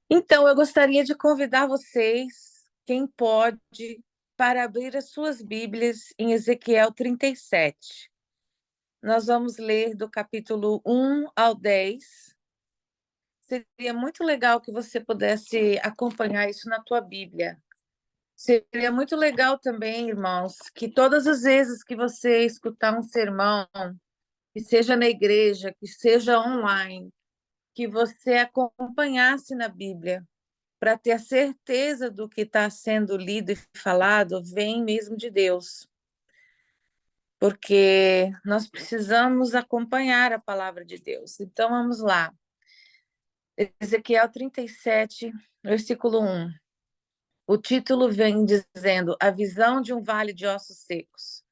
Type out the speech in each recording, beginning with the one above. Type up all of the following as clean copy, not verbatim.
Então, eu gostaria de convidar vocês, quem pode, para abrir as suas Bíblias em Ezequiel 37. Nós vamos ler do capítulo 1 ao 10. Seria muito legal que você pudesse acompanhar isso na tua Bíblia. Seria muito legal também, irmãos, que todas as vezes que você escutar um sermão, que seja na igreja, que seja online, que você acompanhasse na Bíblia, para ter a certeza do que está sendo lido e falado, vem mesmo de Deus, porque nós precisamos acompanhar a palavra de Deus. Então vamos lá. Ezequiel 37, versículo 1. O título vem dizendo: A visão de um vale de ossos secos.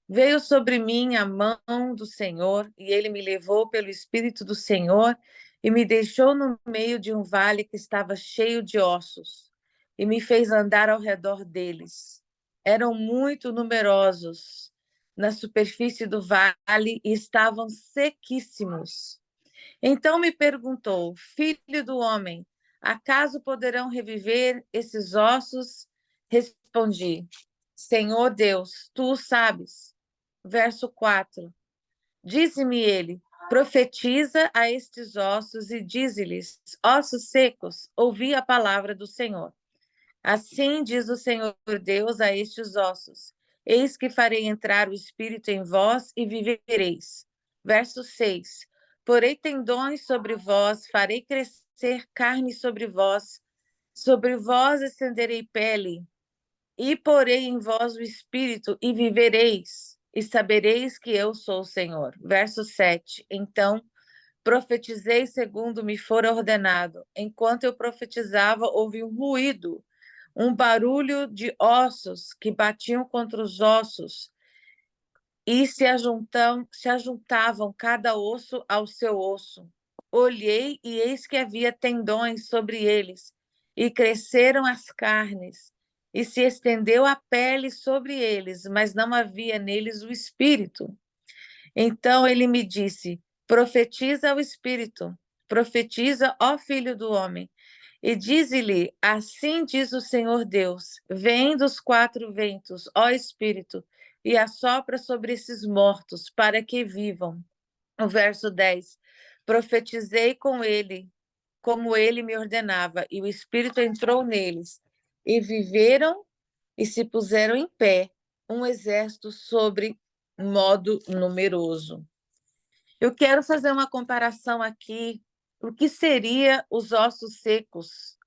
Veio sobre mim a mão do Senhor, e ele me levou pelo Espírito do Senhor e me deixou no meio de um vale que estava cheio de ossos, e me fez andar ao redor deles. Eram muito numerosos na superfície do vale e estavam sequíssimos. Então me perguntou: Filho do homem, acaso poderão reviver esses ossos? Respondi: Senhor Deus, tu o sabes. Verso 4. Dize-me ele: profetiza a estes ossos e dize-lhes: ossos secos, ouvi a palavra do Senhor. Assim diz o Senhor Deus a estes ossos: eis que farei entrar o espírito em vós e vivereis. Verso 6. Porei tendões sobre vós, farei crescer carne sobre vós estenderei pele, e porei em vós o espírito e vivereis, e sabereis que eu sou o Senhor. Verso 7. Então profetizei segundo me for ordenado. Enquanto eu profetizava, houve um ruído, um barulho de ossos que batiam contra os ossos e se ajuntavam cada osso ao seu osso. Olhei e eis que havia tendões sobre eles, e cresceram as carnes, e se estendeu a pele sobre eles, mas não havia neles o espírito. Então ele me disse: profetiza ao Espírito, profetiza, ó Filho do homem, e dize-lhe: assim diz o Senhor Deus: vem dos quatro ventos, ó Espírito, e assopra sobre esses mortos, para que vivam. O verso 10: profetizei com ele, como ele me ordenava, e o Espírito entrou neles, e viveram e se puseram em pé, um exército sobre modo numeroso. Eu quero fazer uma comparação aqui. O que seria os ossos secos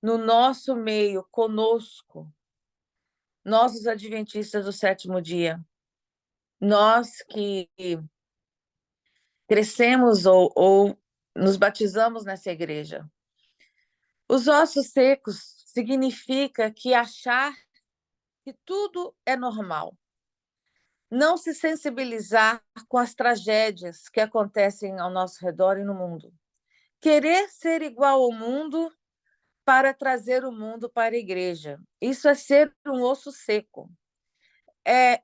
no nosso meio, conosco, nós, os adventistas do sétimo dia, nós que crescemos ou nos batizamos nessa igreja. Os ossos secos significa que achar que tudo é normal, não se sensibilizar com as tragédias que acontecem ao nosso redor e no mundo, querer ser igual ao mundo para trazer o mundo para a igreja. Isso é ser um osso seco. É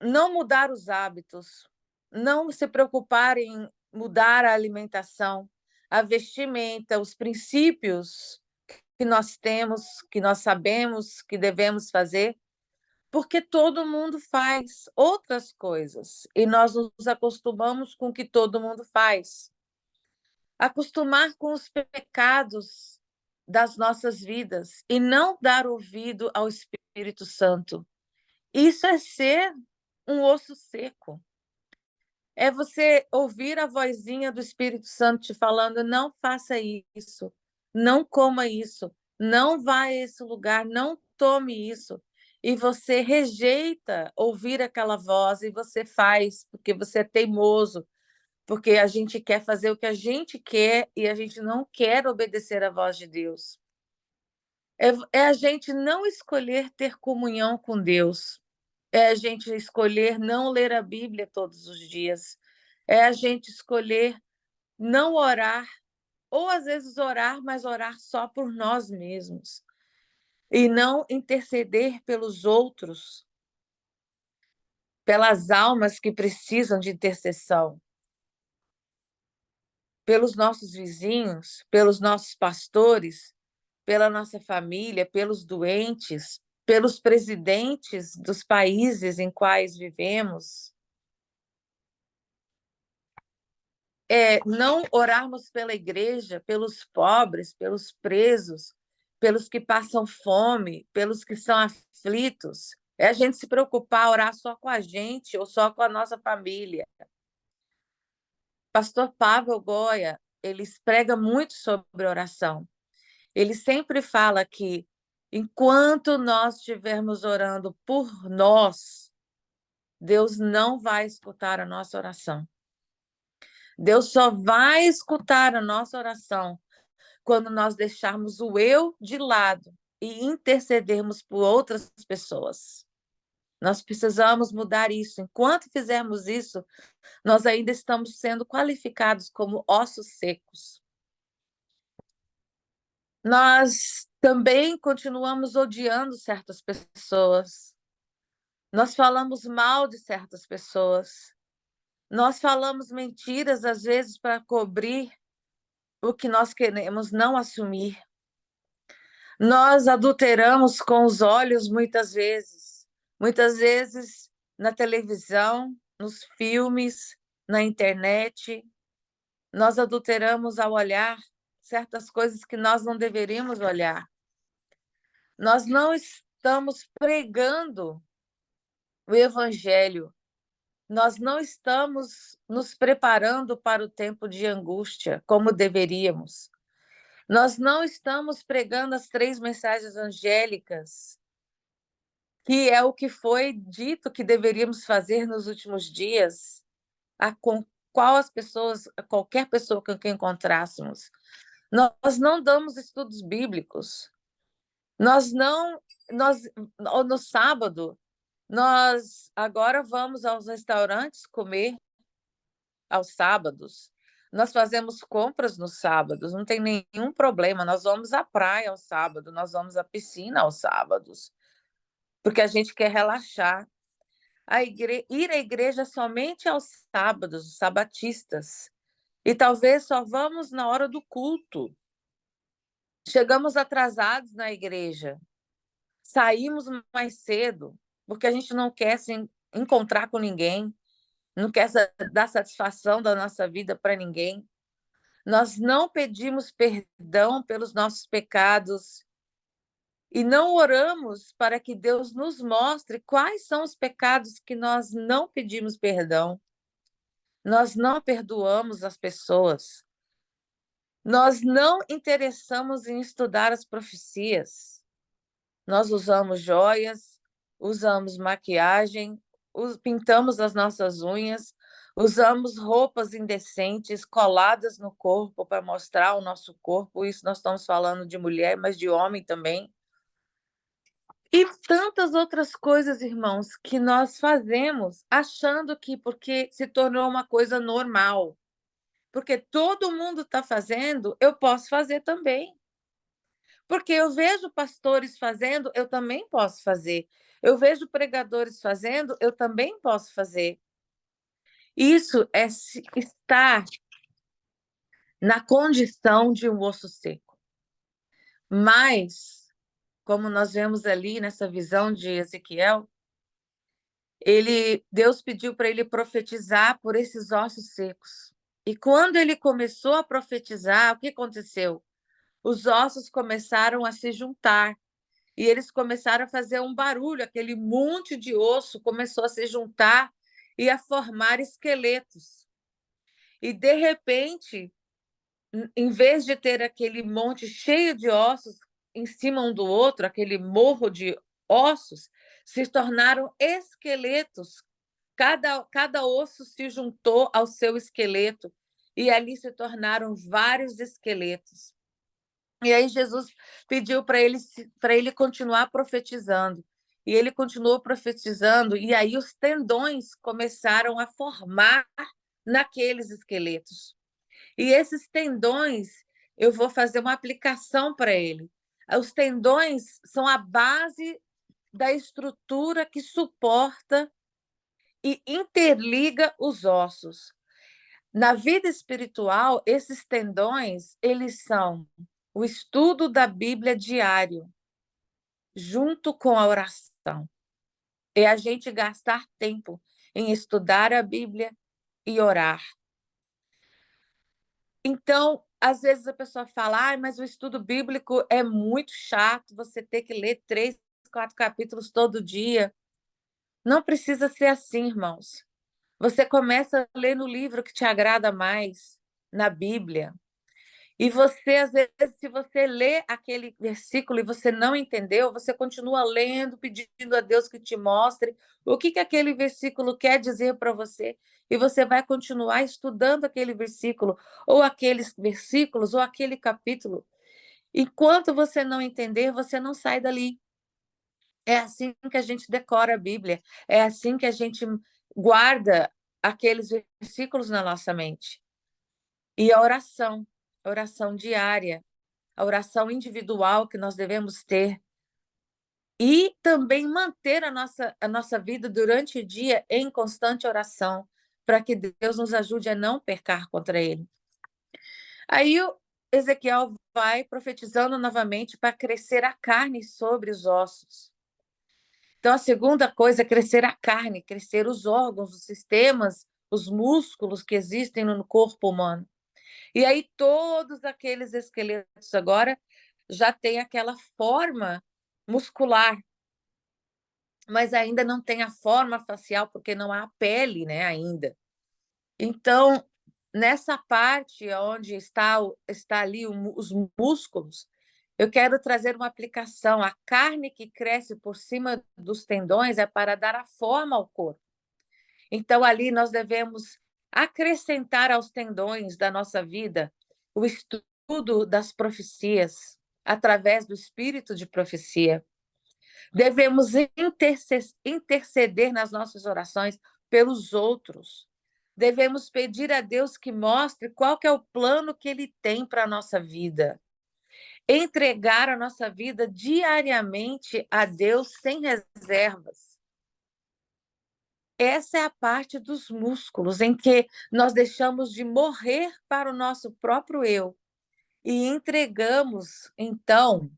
não mudar os hábitos, não se preocupar em mudar a alimentação, a vestimenta, os princípios que nós temos, que nós sabemos que devemos fazer, porque todo mundo faz outras coisas e nós nos acostumamos com o que todo mundo faz. Acostumar com os pecados das nossas vidas e não dar ouvido ao Espírito Santo. Isso é ser um osso seco. É você ouvir a vozinha do Espírito Santo te falando: não faça isso, não coma isso, não vá a esse lugar, não tome isso. E você rejeita ouvir aquela voz e você faz, porque você é teimoso, porque a gente quer fazer o que a gente quer e a gente não quer obedecer à voz de Deus. É a gente não escolher ter comunhão com Deus. É a gente escolher não ler a Bíblia todos os dias. É a gente escolher não orar, ou às vezes orar, mas orar só por nós mesmos. E não interceder pelos outros, pelas almas que precisam de intercessão. pelos nossos vizinhos, pelos nossos pastores, pela nossa família, pelos doentes, pelos presidentes dos países em quais vivemos. Não orarmos pela igreja, pelos pobres, pelos presos, pelos que passam fome, pelos que são aflitos. É a gente se preocupar, orar só com a gente ou só com a nossa família. Pastor Pavel Goya, ele prega muito sobre oração. Ele sempre fala que enquanto nós estivermos orando por nós, Deus não vai escutar a nossa oração. Deus só vai escutar a nossa oração quando nós deixarmos o eu de lado e intercedermos por outras pessoas. Nós precisamos mudar isso. Enquanto fizermos isso, nós ainda estamos sendo qualificados como ossos secos. Nós também continuamos odiando certas pessoas. Nós falamos mal de certas pessoas. Nós falamos mentiras, às vezes, para cobrir o que nós queremos não assumir. Nós adulteramos com os olhos muitas vezes na televisão, nos filmes, na internet. Nós adulteramos ao olhar certas coisas que nós não deveríamos olhar. Nós não estamos pregando o evangelho. Nós não estamos nos preparando para o tempo de angústia como deveríamos. Nós não estamos pregando as 3 mensagens angélicas, que é o que foi dito que deveríamos fazer nos últimos dias, com qualquer pessoa com quem encontrássemos. Nós não damos estudos bíblicos. No sábado, nós agora vamos aos restaurantes comer aos sábados. Nós fazemos compras nos sábados, não tem nenhum problema. Nós vamos à praia ao sábado, nós vamos à piscina aos sábados, porque a gente quer relaxar. Ir à igreja somente aos sábados, os sabatistas, e talvez só vamos na hora do culto. Chegamos atrasados na igreja, saímos mais cedo, porque a gente não quer se encontrar com ninguém, não quer dar satisfação da nossa vida para ninguém. Nós não pedimos perdão pelos nossos pecados e não oramos para que Deus nos mostre quais são os pecados que nós não pedimos perdão. Nós não perdoamos as pessoas. Nós não interessamos em estudar as profecias. Nós usamos joias, usamos maquiagem, pintamos as nossas unhas, usamos roupas indecentes coladas no corpo para mostrar o nosso corpo. Isso nós estamos falando de mulher, mas de homem também. E tantas outras coisas, irmãos, que nós fazemos achando que porque se tornou uma coisa normal. Porque todo mundo está fazendo, eu posso fazer também. Porque eu vejo pastores fazendo, eu também posso fazer. Eu vejo pregadores fazendo, eu também posso fazer. Isso é estar na condição de um osso seco. Mas, como nós vemos ali nessa visão de Ezequiel, Deus pediu para ele profetizar por esses ossos secos. E quando ele começou a profetizar, o que aconteceu? Os ossos começaram a se juntar e eles começaram a fazer um barulho, aquele monte de osso começou a se juntar e a formar esqueletos. E, de repente, em vez de ter aquele monte cheio de ossos em cima um do outro, aquele morro de ossos, se tornaram esqueletos. Cada osso se juntou ao seu esqueleto e ali se tornaram vários esqueletos. E aí Jesus pediu para ele continuar profetizando. E ele continuou profetizando, e aí os tendões começaram a formar naqueles esqueletos. E esses tendões, eu vou fazer uma aplicação para ele. Os tendões são a base da estrutura que suporta e interliga os ossos. Na vida espiritual, esses tendões, eles são o estudo da Bíblia diário, junto com a oração. É a gente gastar tempo em estudar a Bíblia e orar. Então, às vezes a pessoa fala, mas o estudo bíblico é muito chato, você ter que ler 3, 4 capítulos todo dia. Não precisa ser assim, irmãos. Você começa a ler no livro que te agrada mais, na Bíblia. E você, às vezes, se você lê aquele versículo e você não entendeu, você continua lendo, pedindo a Deus que te mostre o que aquele versículo quer dizer para você. E você vai continuar estudando aquele versículo, ou aqueles versículos, ou aquele capítulo. Enquanto você não entender, você não sai dali. É assim que a gente decora a Bíblia, é assim que a gente guarda aqueles versículos na nossa mente. E a oração diária, a oração individual que nós devemos ter, e também manter a nossa vida durante o dia em constante oração, para que Deus nos ajude a não pecar contra Ele. Aí o Ezequiel vai profetizando novamente para crescer a carne sobre os ossos. Então, a segunda coisa é crescer a carne, crescer os órgãos, os sistemas, os músculos que existem no corpo humano. E aí todos aqueles esqueletos agora já têm aquela forma muscular, mas ainda não tem a forma facial, porque não há pele, né, ainda. Então, nessa parte onde está ali os músculos, eu quero trazer uma aplicação. A carne que cresce por cima dos tendões é para dar a forma ao corpo. Então, ali nós devemos acrescentar aos tendões da nossa vida o estudo das profecias, através do espírito de profecia. Devemos interceder nas nossas orações pelos outros. Devemos pedir a Deus que mostre qual que é o plano que Ele tem para a nossa vida. Entregar a nossa vida diariamente a Deus sem reservas. Essa é a parte dos músculos em que nós deixamos de morrer para o nosso próprio eu e entregamos, então,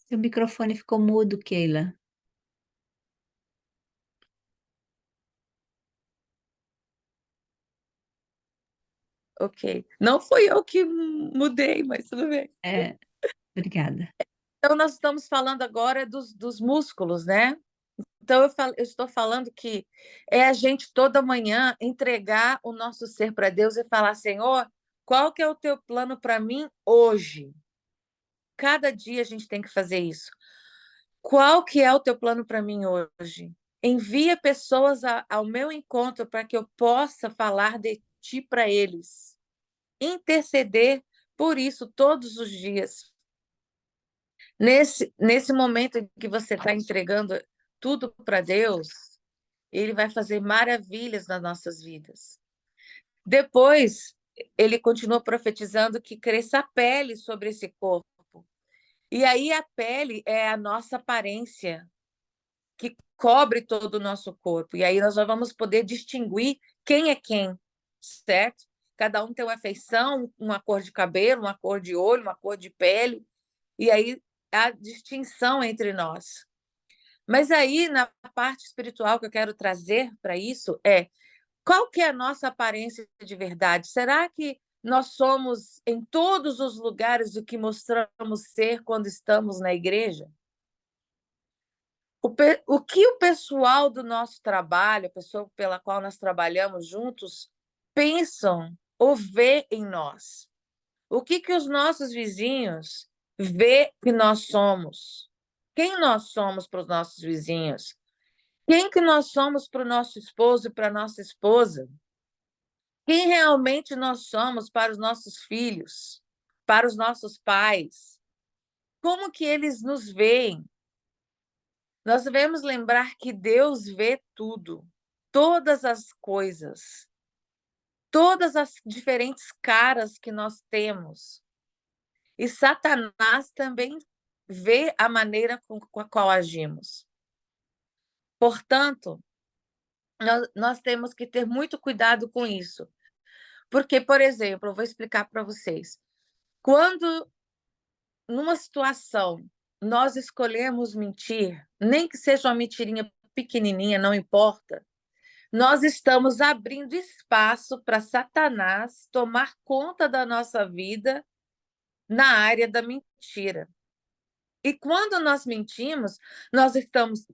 Seu microfone ficou mudo, Keila. ok. Não fui eu que mudei, mas tudo bem. Obrigada. Então, nós estamos falando agora dos músculos, né? Então, eu estou falando que é a gente toda manhã entregar o nosso ser para Deus e falar, Senhor, qual que é o teu plano para mim hoje? Cada dia a gente tem que fazer isso. Qual que é o teu plano para mim hoje? Envia pessoas ao meu encontro para que eu possa falar de ti para eles. Interceder por isso todos os dias. Nesse momento em que você está entregando tudo para Deus, Ele vai fazer maravilhas nas nossas vidas. Depois, ele continua profetizando que cresça a pele sobre esse corpo. E aí a pele é a nossa aparência, que cobre todo o nosso corpo. E aí nós já vamos poder distinguir quem é quem, certo? Cada um tem uma feição, uma cor de cabelo, uma cor de olho, uma cor de pele. E aí a distinção entre nós. Mas aí, na parte espiritual que eu quero trazer para isso é qual que é a nossa aparência de verdade? Será que nós somos em todos os lugares o que mostramos ser quando estamos na igreja? O que o pessoal do nosso trabalho, a pessoa pela qual nós trabalhamos juntos, pensam ou vê em nós? O que os nossos vizinhos vê que nós somos? Quem nós somos para os nossos vizinhos? Quem que nós somos para o nosso esposo e para a nossa esposa? Quem realmente nós somos para os nossos filhos, para os nossos pais? Como que eles nos veem? Nós devemos lembrar que Deus vê tudo, todas as coisas, todas as diferentes caras que nós temos. E Satanás também vê a maneira com a qual agimos. Portanto, nós temos que ter muito cuidado com isso. Porque, por exemplo, eu vou explicar para vocês. Quando, numa situação, nós escolhemos mentir, nem que seja uma mentirinha pequenininha, não importa, nós estamos abrindo espaço para Satanás tomar conta da nossa vida na área da mentira. E quando nós mentimos, nós estamos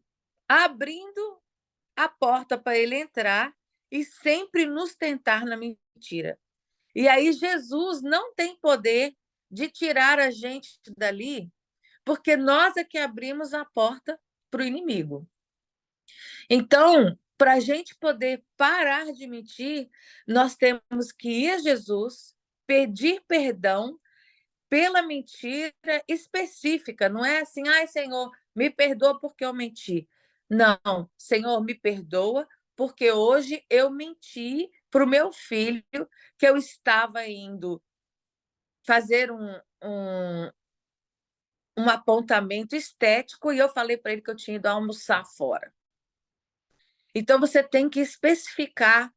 abrindo a porta para ele entrar e sempre nos tentar na mentira. E aí Jesus não tem poder de tirar a gente dali, porque nós é que abrimos a porta para o inimigo. Então, para a gente poder parar de mentir, nós temos que ir a Jesus, pedir perdão pela mentira específica. Não é assim, ai, Senhor, me perdoa porque eu menti. Não, Senhor, me perdoa porque hoje eu menti para o meu filho que eu estava indo fazer um apontamento estético e eu falei para ele que eu tinha ido almoçar fora. Então, você tem que especificar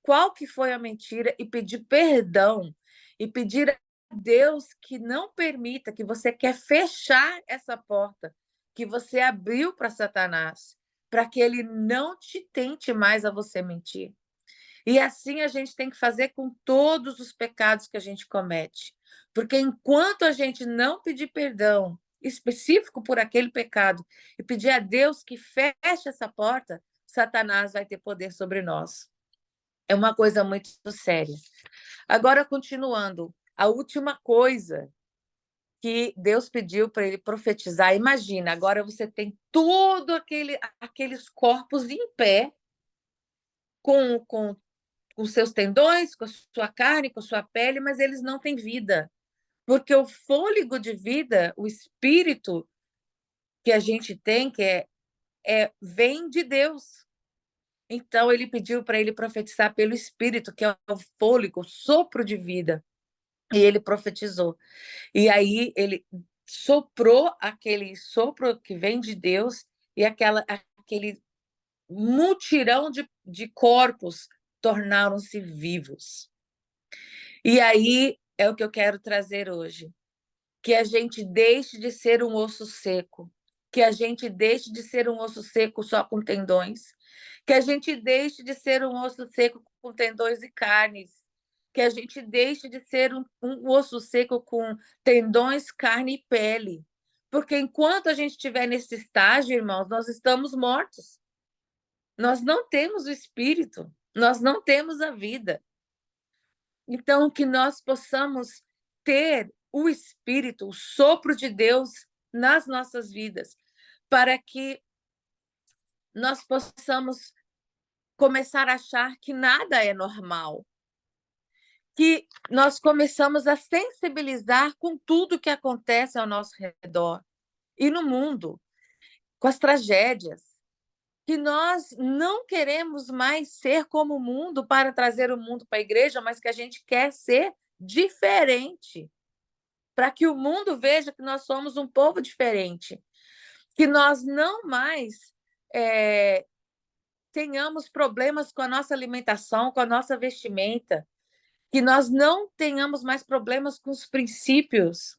qual que foi a mentira e pedir perdão e pedir a Deus que não permita, que você quer fechar essa porta que você abriu para Satanás, para que ele não te tente mais a você mentir. E assim a gente tem que fazer com todos os pecados que a gente comete. Porque enquanto a gente não pedir perdão específico por aquele pecado e pedir a Deus que feche essa porta, Satanás vai ter poder sobre nós. É uma coisa muito séria. Agora, continuando, a última coisa que Deus pediu para ele profetizar, imagina, agora você tem todos aqueles corpos em pé, com seus tendões, com a sua carne, com a sua pele, mas eles não têm vida. Porque o fôlego de vida, o espírito que a gente tem, vem de Deus. Então, ele pediu para ele profetizar pelo espírito, que é o fôlego, o sopro de vida. E ele profetizou. E aí, ele soprou aquele sopro que vem de Deus e aquele mutirão de corpos tornaram-se vivos. E aí é o que eu quero trazer hoje, que a gente deixe de ser um osso seco, que a gente deixe de ser um osso seco só com tendões, que a gente deixe de ser um osso seco com tendões e carnes, que a gente deixe de ser um osso seco com tendões, carne e pele. Porque enquanto a gente estiver nesse estágio, irmãos, nós estamos mortos. Nós não temos o espírito, nós não temos a vida. Então, que nós possamos ter o Espírito, o sopro de Deus nas nossas vidas, para que nós possamos começar a achar que nada é normal, que nós começamos a sensibilizar com tudo que acontece ao nosso redor e no mundo, com as tragédias, que nós não queremos mais ser como o mundo para trazer o mundo para a igreja, mas que a gente quer ser diferente, para que o mundo veja que nós somos um povo diferente, que nós não mais tenhamos problemas com a nossa alimentação, com a nossa vestimenta, que nós não tenhamos mais problemas com os princípios,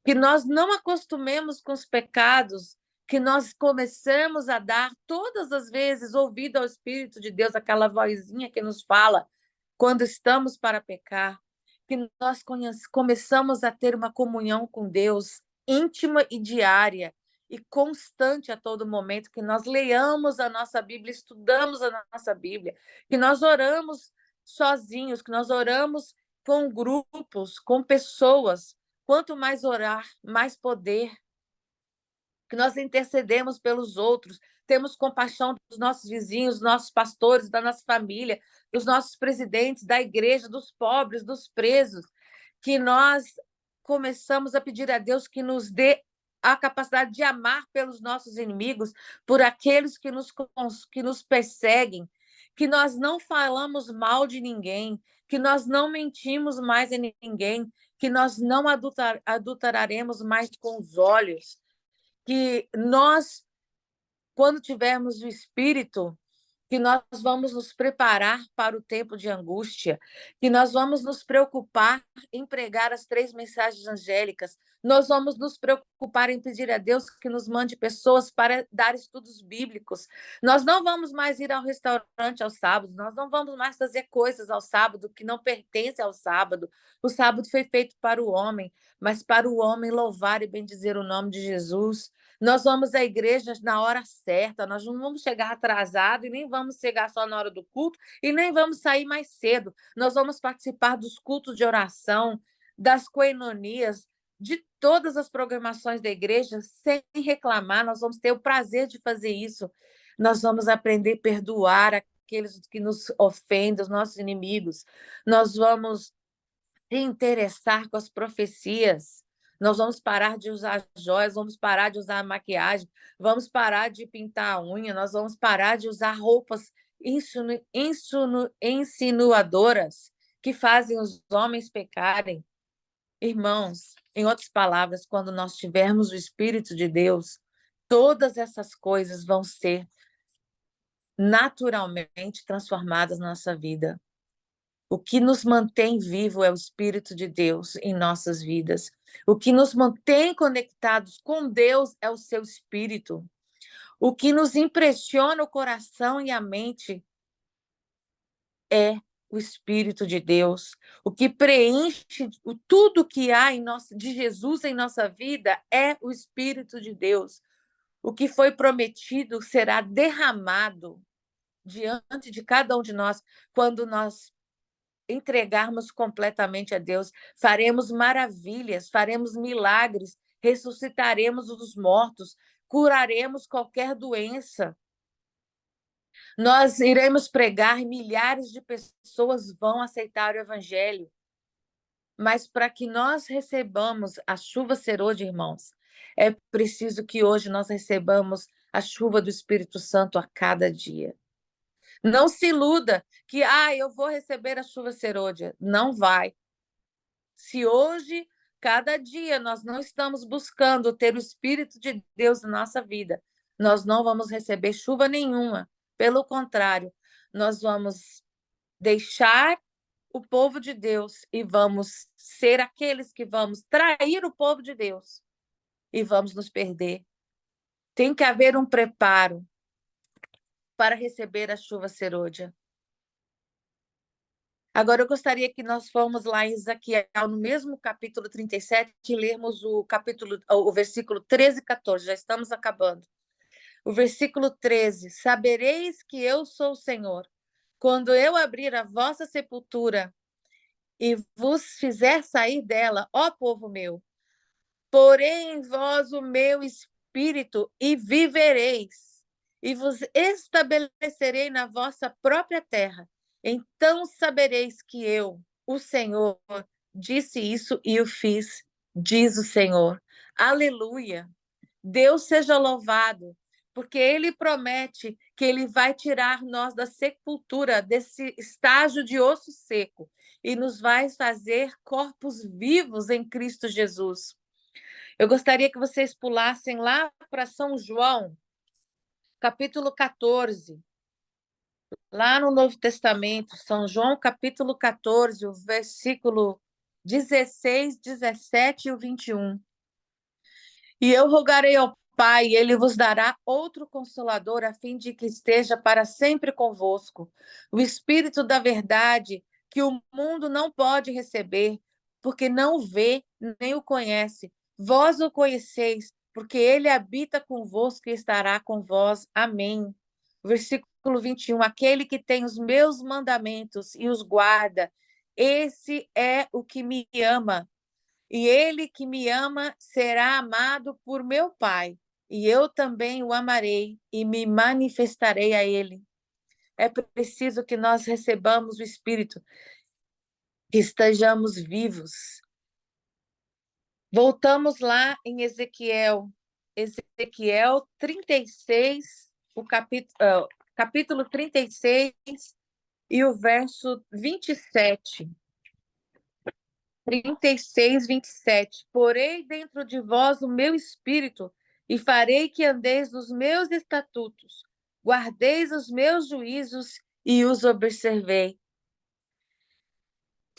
que nós não acostumemos com os pecados, que nós começamos a dar todas as vezes ouvido ao Espírito de Deus, aquela vozinha que nos fala quando estamos para pecar, que nós começamos a ter uma comunhão com Deus íntima e diária e constante a todo momento, que nós leiamos a nossa Bíblia, estudamos a nossa Bíblia, que nós oramos sozinhos, que nós oramos com grupos, com pessoas. Quanto mais orar, mais poder. Que nós intercedemos pelos outros, temos compaixão dos nossos vizinhos, dos nossos pastores, da nossa família, dos nossos presidentes, da igreja, dos pobres, dos presos, que nós começamos a pedir a Deus que nos dê a capacidade de amar pelos nossos inimigos, por aqueles que nos perseguem, que nós não falamos mal de ninguém, que nós não mentimos mais em ninguém, que nós não adulteraremos mais com os olhos, que nós, quando tivermos o Espírito, que nós vamos nos preparar para o tempo de angústia, que nós vamos nos preocupar em pregar as 3 mensagens angélicas, nós vamos nos preocupar em pedir a Deus que nos mande pessoas para dar estudos bíblicos. Nós não vamos mais ir ao restaurante ao sábado, nós não vamos mais fazer coisas ao sábado que não pertencem ao sábado. O sábado foi feito para o homem, mas para o homem louvar e bendizer o nome de Jesus. Nós vamos à igreja na hora certa, nós não vamos chegar atrasado e nem vamos chegar só na hora do culto e nem vamos sair mais cedo. Nós vamos participar dos cultos de oração, das coenonias, de todas as programações da igreja, sem reclamar. Nós vamos ter o prazer de fazer isso. Nós vamos aprender a perdoar aqueles que nos ofendem, os nossos inimigos. Nós vamos se interessar com as profecias. Nós vamos parar de usar joias, vamos parar de usar maquiagem, vamos parar de pintar a unha, nós vamos parar de usar roupas insinuadoras que fazem os homens pecarem. Irmãos, em outras palavras, quando nós tivermos o Espírito de Deus, todas essas coisas vão ser naturalmente transformadas na nossa vida. O que nos mantém vivo é o Espírito de Deus em nossas vidas. O que nos mantém conectados com Deus é o seu Espírito. O que nos impressiona o coração e a mente é o Espírito de Deus. O que preenche tudo que há de Jesus em nossa vida é o Espírito de Deus. O que foi prometido será derramado diante de cada um de nós quando nós entregarmos completamente a Deus. Faremos maravilhas, faremos milagres, ressuscitaremos os mortos, curaremos qualquer doença. Nós iremos pregar, milhares de pessoas vão aceitar o evangelho. Mas para que nós recebamos a chuva serôdia, irmãos, é preciso que hoje nós recebamos a chuva do Espírito Santo a cada dia. Não se iluda que eu vou receber a chuva serôdia. Não vai. Se hoje, cada dia, nós não estamos buscando ter o Espírito de Deus na nossa vida, nós não vamos receber chuva nenhuma. Pelo contrário, nós vamos deixar o povo de Deus e vamos ser aqueles que vamos trair o povo de Deus e vamos nos perder. Tem que haver um preparo para receber a chuva serôdia. Agora, eu gostaria que nós fôssemos lá em Ezequiel, no mesmo capítulo 37, e lermos o versículo 13 e 14. Já estamos acabando. O versículo 13. Sabereis que eu sou o Senhor, quando eu abrir a vossa sepultura e vos fizer sair dela, ó povo meu, porém em vós o meu espírito e vivereis, e vos estabelecerei na vossa própria terra. Então sabereis que eu, o Senhor, disse isso e o fiz, diz o Senhor. Aleluia! Deus seja louvado, porque Ele promete que Ele vai tirar nós da sepultura, desse estágio de osso seco, e nos vai fazer corpos vivos em Cristo Jesus. Eu gostaria que vocês pulassem lá para São João, capítulo 14. Lá no Novo Testamento, São João, capítulo 14, o versículo 16, 17 e o 21. E eu rogarei ao Pai, e ele vos dará outro consolador, a fim de que esteja para sempre convosco. O Espírito da verdade, que o mundo não pode receber, porque não o vê nem o conhece. Vós o conheceis, porque ele habita convosco e estará com vós. Amém. Versículo 21. Aquele que tem os meus mandamentos e os guarda, esse é o que me ama. E ele que me ama será amado por meu Pai, e eu também o amarei e me manifestarei a ele. É preciso que nós recebamos o Espírito, que estejamos vivos. Voltamos lá em Ezequiel 36, capítulo 36 e o verso 27. 36, 27. Porei dentro de vós o meu espírito e farei que andeis nos meus estatutos, guardeis os meus juízos e os observei.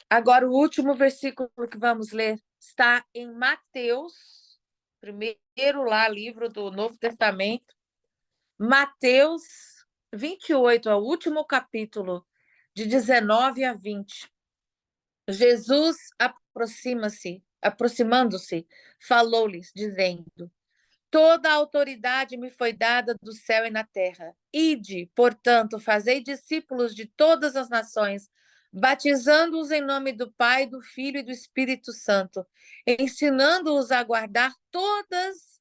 Agora, o último versículo que vamos ler está em Mateus, primeiro lá, livro do Novo Testamento, Mateus 28, é o último capítulo, de 19 a 20. Jesus aproximando-se, falou-lhes, dizendo: Toda a autoridade me foi dada do céu e na terra. Ide, portanto, fazei discípulos de todas as nações, batizando-os em nome do Pai, do Filho e do Espírito Santo, ensinando-os a guardar todas.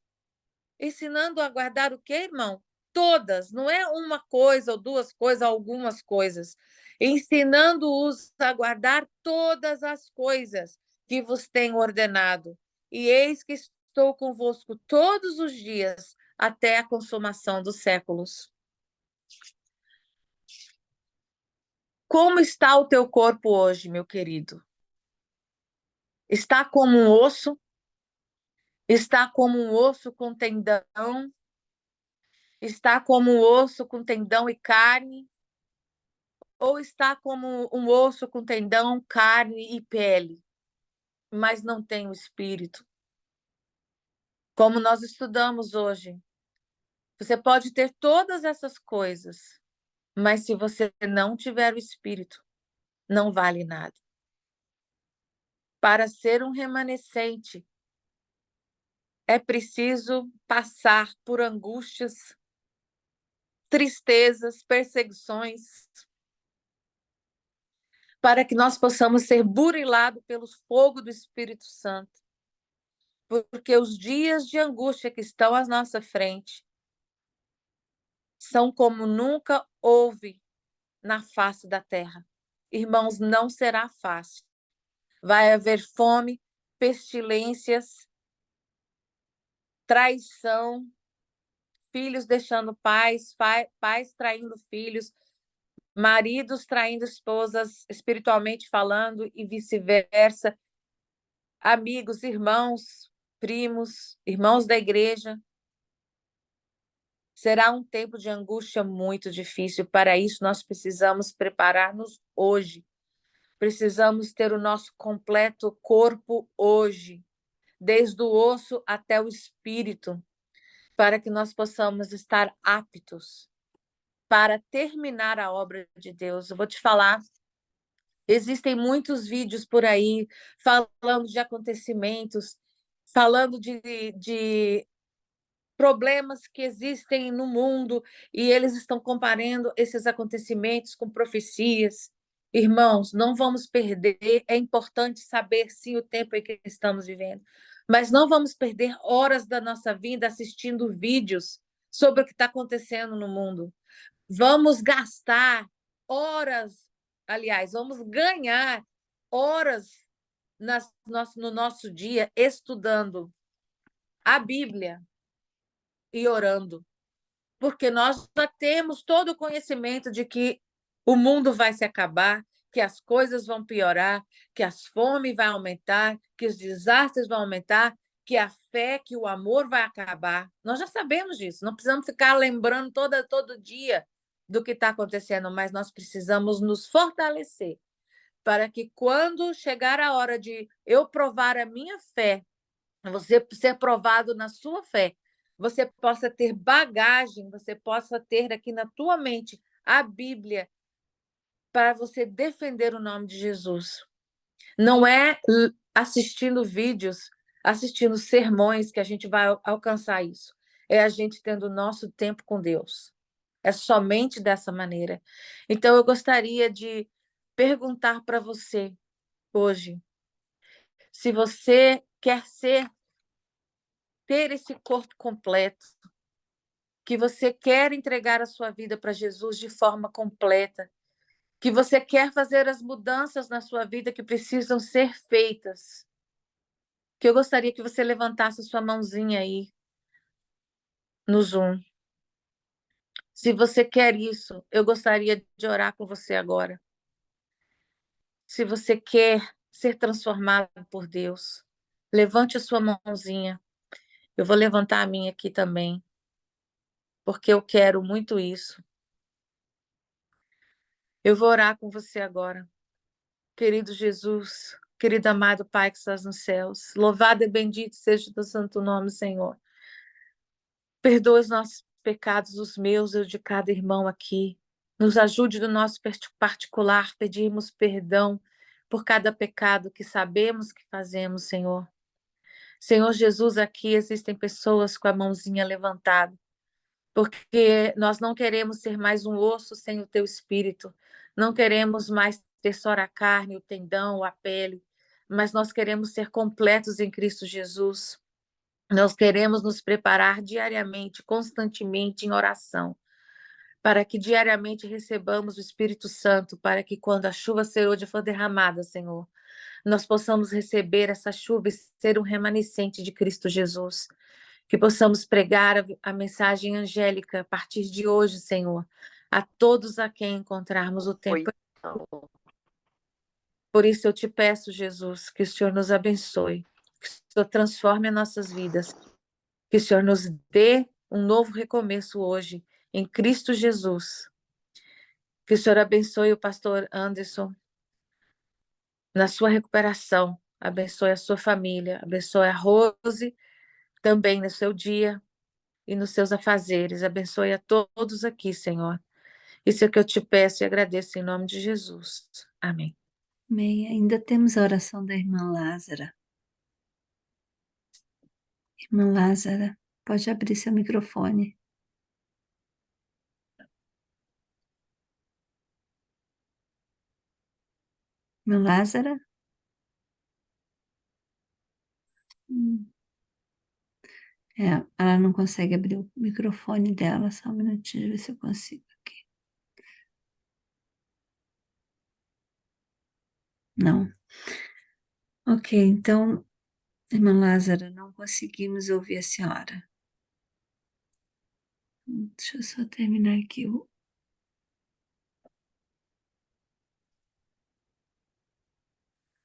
Ensinando a guardar o quê, irmão? Todas, não é uma coisa ou duas coisas, algumas coisas. Ensinando-os a guardar todas as coisas que vos tenho ordenado. E eis que estou convosco todos os dias até a consumação dos séculos. Como está o teu corpo hoje, meu querido? Está como um osso? Está como um osso com tendão? Está como um osso com tendão e carne? Ou está como um osso com tendão, carne e pele, mas não tem o espírito? Como nós estudamos hoje, você pode ter todas essas coisas, mas se você não tiver o espírito, não vale nada. Para ser um remanescente, é preciso passar por angústias, tristezas, perseguições, para que nós possamos ser burilados pelo fogo do Espírito Santo. Porque os dias de angústia que estão à nossa frente são como nunca houve na face da terra. Irmãos, não será fácil. Vai haver fome, pestilências, traição, filhos deixando pais, pais traindo filhos, maridos traindo esposas, espiritualmente falando, e vice-versa, amigos, irmãos, primos, irmãos da igreja. Será um tempo de angústia muito difícil. Para isso, nós precisamos preparar-nos hoje. Precisamos ter o nosso completo corpo hoje, desde o osso até o espírito, para que nós possamos estar aptos para terminar a obra de Deus. Eu vou te falar, existem muitos vídeos por aí falando de acontecimentos, falando de problemas que existem no mundo, e eles estão comparando esses acontecimentos com profecias. Irmãos, não vamos perder, é importante saber sim o tempo em que estamos vivendo, mas não vamos perder horas da nossa vida assistindo vídeos sobre o que está acontecendo no mundo. Vamos gastar horas, aliás, vamos ganhar horas no nosso dia estudando a Bíblia e orando, porque nós já temos todo o conhecimento de que o mundo vai se acabar, que as coisas vão piorar, que a fome vai aumentar, que os desastres vão aumentar, que a fé, que o amor vai acabar. Nós já sabemos disso, não precisamos ficar lembrando todo dia do que está acontecendo, mas nós precisamos nos fortalecer para que quando chegar a hora de eu provar a minha fé, você ser provado na sua fé, você possa ter bagagem, você possa ter aqui na tua mente a Bíblia para você defender o nome de Jesus. Não é assistindo vídeos, assistindo sermões que a gente vai alcançar isso. É a gente tendo o nosso tempo com Deus. É somente dessa maneira. Então, eu gostaria de perguntar para você hoje, se você quer ter esse corpo completo, que você quer entregar a sua vida para Jesus de forma completa, que você quer fazer as mudanças na sua vida que precisam ser feitas, que eu gostaria que você levantasse a sua mãozinha aí no Zoom. Se você quer isso, eu gostaria de orar com você agora. Se você quer ser transformado por Deus. Levante a sua mãozinha. Eu vou levantar a minha aqui também, porque eu quero muito isso. Eu vou orar com você agora. Querido Jesus, querido amado Pai que estás nos céus, louvado e bendito seja o teu santo nome, Senhor. Perdoa os nossos pecados, os meus e os de cada irmão aqui. Nos ajude no nosso particular, pedirmos perdão por cada pecado que sabemos que fazemos, Senhor. Senhor Jesus, aqui existem pessoas com a mãozinha levantada, porque nós não queremos ser mais um osso sem o teu espírito, não queremos mais ter só a carne, o tendão, a pele, mas nós queremos ser completos em Cristo Jesus. Nós queremos nos preparar diariamente, constantemente em oração, para que diariamente recebamos o Espírito Santo, para que quando a chuva serôdia for derramada, Senhor, nós possamos receber essa chuva e ser um remanescente de Cristo Jesus. Que possamos pregar a mensagem angélica a partir de hoje, Senhor, a todos a quem encontrarmos o tempo. Por isso eu te peço, Jesus, que o Senhor nos abençoe, que o Senhor transforme as nossas vidas, que o Senhor nos dê um novo recomeço hoje, em Cristo Jesus. Que o Senhor abençoe o pastor Anderson na sua recuperação, abençoe a sua família, abençoe a Rose também no seu dia e nos seus afazeres, abençoe a todos aqui, Senhor. Isso é o que eu te peço e agradeço em nome de Jesus. Amém. Amém. Ainda temos a oração da irmã Lázara. Irmã Lázara, pode abrir seu microfone. Irmã Lázara? Ela não consegue abrir o microfone dela. Só um minutinho, ver se eu consigo aqui. Não. Ok, então, irmã Lázara, não conseguimos ouvir a senhora. Deixa eu só terminar aqui o.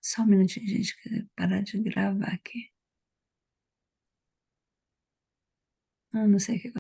Só um minutinho, gente, que parar de gravar aqui. Não sei o que